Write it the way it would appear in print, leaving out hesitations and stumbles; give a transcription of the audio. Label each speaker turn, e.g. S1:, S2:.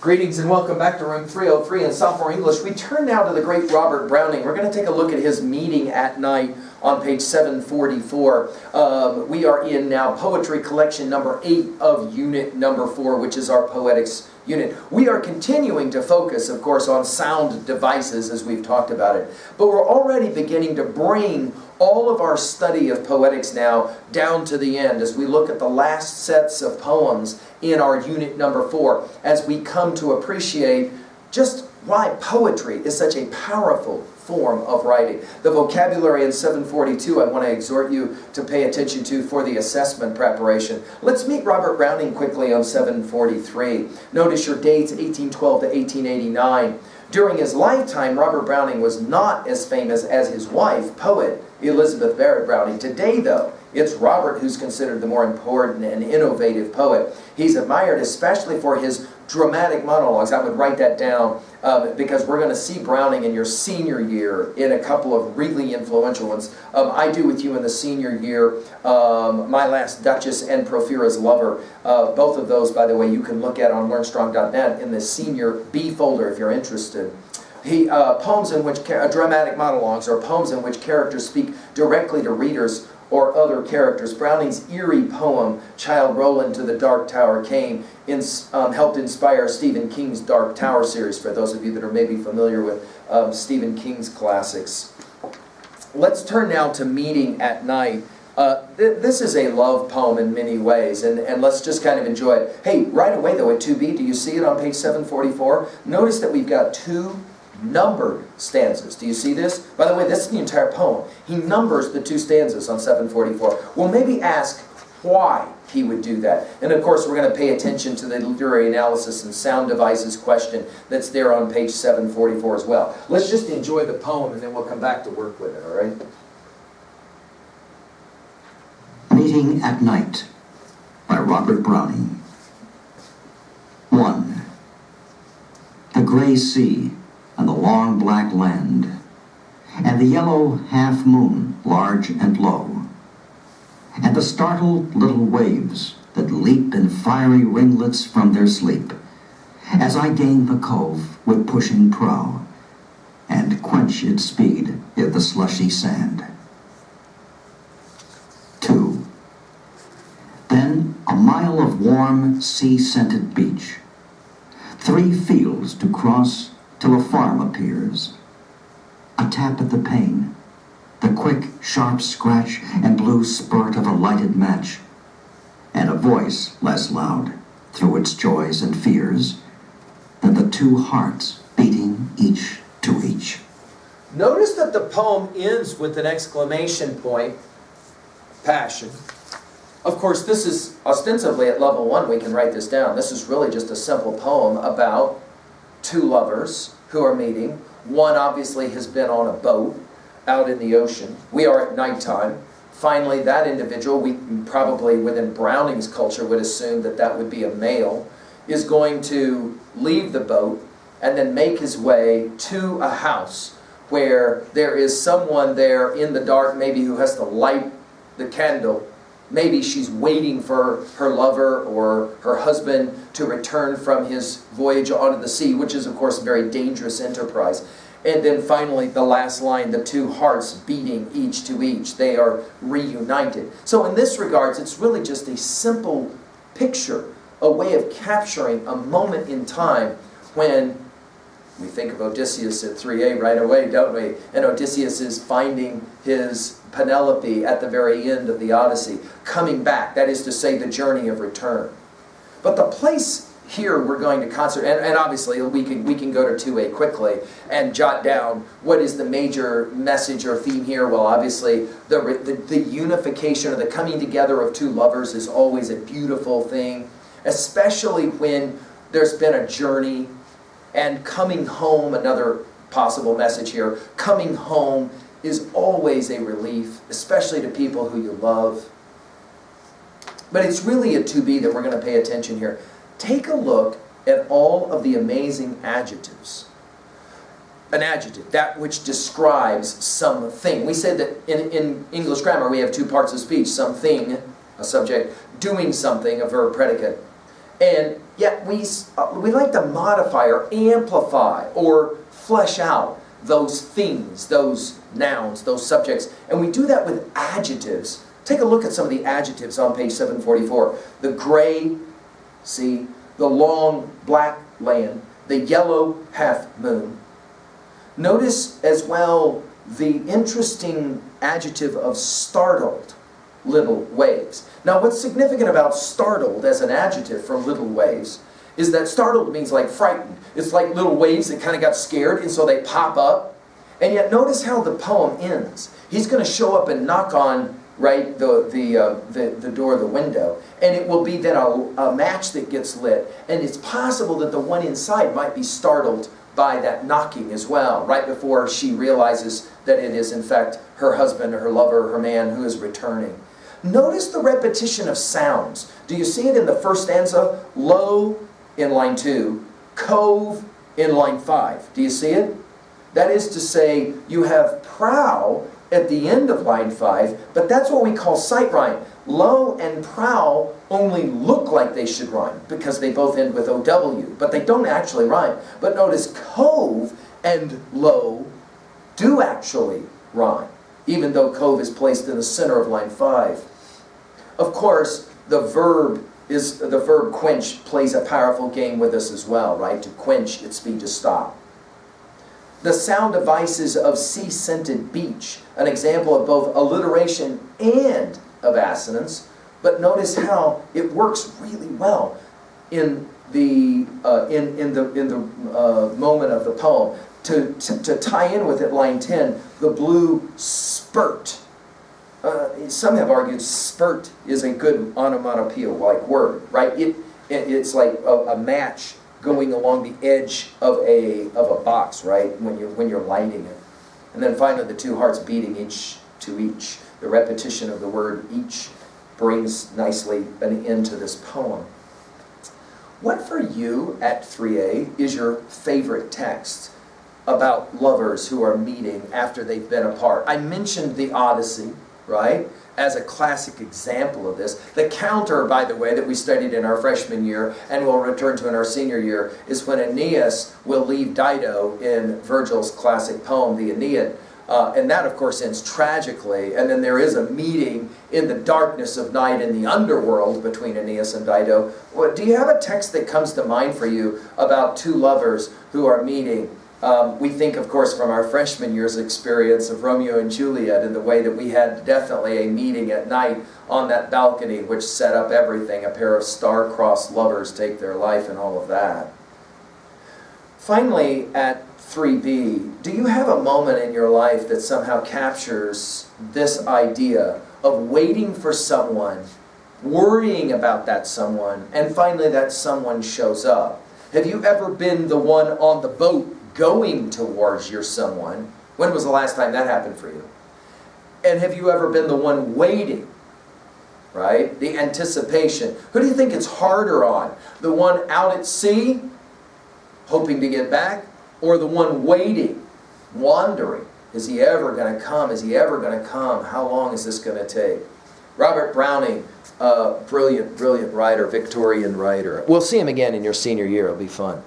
S1: Greetings and welcome back to room 303 in sophomore English. We turn now to the great Robert Browning. We're going to take a look at his Meeting at Night on page 744. We are in now poetry collection number 8 of unit number 4, which is our poetics unit. We are continuing to focus, of course, on sound devices as we've talked about it. But we're already beginning to bring all of our study of poetics now down to the end as we look at the last sets of poems in our unit number 4 as we come to appreciate just why poetry is such a powerful form of writing. The vocabulary in 742 I want to exhort you to pay attention to for the assessment preparation. Let's meet Robert Browning quickly on 743. Notice your dates, 1812 to 1889. During his lifetime, Robert Browning was not as famous as his wife, poet Elizabeth Barrett Browning. Today, though, it's Robert who's considered the more important and innovative poet. He's admired especially for his dramatic monologues. I would write that down because we're going to see Browning in your senior year in a couple of really influential ones. I Do With You in the senior year, My Last Duchess and Porphyra's Lover. Both of those, by the way, you can look at on learnstrong.net in the senior B folder if you're interested. Poems in which dramatic monologues are poems in which characters speak directly to readers or other characters. Browning's eerie poem, Child Roland to the Dark Tower Came, helped inspire Stephen King's Dark Tower series, for those of you that are maybe familiar with Stephen King's classics. Let's turn now to Meeting at Night. This is a love poem in many ways, and let's just kind of enjoy it. Hey, right away though at 2B, do you see it on page 744? Notice that we've got 2 numbered stanzas. Do you see this? By the way, this is the entire poem. He numbers the 2 stanzas on 744. We'll maybe ask why he would do that. And of course, we're going to pay attention to the literary analysis and sound devices question that's there on page 744 as well. Let's just enjoy the poem and then we'll come back to work with it, all right?
S2: Meeting at Night by Robert Browning. 1. The gray sea and the long black land, and the yellow half-moon large and low, and the startled little waves that leap in fiery ringlets from their sleep, as I gain the cove with pushing prow, and quench its speed in the slushy sand. 2. Then a mile of warm, sea-scented beach, 3 fields to cross till a farm appears. A tap at the pane, the quick, sharp scratch and blue spurt of a lighted match, and a voice less loud through its joys and fears than the 2 hearts beating each to each.
S1: Notice that the poem ends with an exclamation point, passion. Of course, this is ostensibly at level 1, we can write this down. This is really just a simple poem about 2 lovers who are meeting. One obviously has been on a boat out in the ocean. We are at nighttime. Finally, that individual, we probably within Browning's culture would assume that that would be a male, is going to leave the boat and then make his way to a house where there is someone there in the dark, maybe who has to light the candle. Maybe she's waiting for her lover or her husband to return from his voyage onto the sea, which is, of course, a very dangerous enterprise. And then finally, the last line, the 2 hearts beating each to each. They are reunited. So in this regards, it's really just a simple picture, a way of capturing a moment in time when we think of Odysseus at 3A right away, don't we? And Odysseus is finding his Penelope at the very end of the Odyssey, coming back, that is to say, the journey of return. But the place here we're going to concentrate, and obviously we can go to 2A quickly and jot down what is the major message or theme here. Well, obviously the unification or the coming together of 2 lovers is always a beautiful thing, especially when there's been a journey. And coming home, another possible message here, coming home is always a relief, especially to people who you love. But it's really at 2B that we're going to pay attention here. Take a look at all of the amazing adjectives. An adjective, that which describes something. We said that in English grammar we have 2 parts of speech, something, a subject, doing something, a verb predicate. And Yet we like to modify or amplify or flesh out those things, those nouns, those subjects. And we do that with adjectives. Take a look at some of the adjectives on page 744. The gray sea, the long black land, the yellow half moon. Notice as well the interesting adjective of startled little waves. Now what's significant about startled as an adjective for little waves is that startled means like frightened. It's like little waves that kind of got scared and so they pop up. And yet notice how the poem ends. He's going to show up and knock on the door of the window, and it will be then a match that gets lit, and it's possible that the one inside might be startled by that knocking as well, right before she realizes that it is in fact her husband or her lover or her man who is returning. Notice the repetition of sounds. Do you see it in the first stanza? Low in line 2, cove in line 5. Do you see it? That is to say, you have prow at the end of line 5, but that's what we call sight rhyme. Low and prow only look like they should rhyme because they both end with OW, but they don't actually rhyme. But notice cove and low do actually rhyme, even though cove is placed in the center of line 5. Of course, the verb quench plays a powerful game with us as well, right? To quench, its speed to stop. The sound devices of sea-scented beach, an example of both alliteration and of assonance, but notice how it works really well in the moment of the poem. To tie in with it, line 10, the blue spurt. Some have argued spurt is a good onomatopoeia-like word, right? It's like a match going along the edge of a box, right? When you're lighting it. And then finally the two hearts beating each to each. The repetition of the word each brings nicely an end to this poem. What for you at 3A is your favorite text about lovers who are meeting after they've been apart? I mentioned the Odyssey, right, as a classic example of this. The counter, by the way, that we studied in our freshman year and will return to in our senior year is when Aeneas will leave Dido in Virgil's classic poem, the Aeneid. And that, of course, ends tragically. And then there is a meeting in the darkness of night in the underworld between Aeneas and Dido. Do you have a text that comes to mind for you about two lovers who are meeting? We think, of course, from our freshman year's experience of Romeo and Juliet in the way that we had definitely a meeting at night on that balcony which set up everything. A pair of star-crossed lovers take their life and all of that. Finally, at 3B, do you have a moment in your life that somehow captures this idea of waiting for someone, worrying about that someone, and finally that someone shows up? Have you ever been the one on the boat going towards your someone? When was the last time that happened for you? And have you ever been the one waiting? Right? The anticipation. Who do you think it's harder on? The one out at sea, hoping to get back, or the one waiting, wandering? Is he ever going to come? Is he ever going to come? How long is this going to take? Robert Browning, brilliant, brilliant writer, Victorian writer. We'll see him again in your senior year. It'll be fun.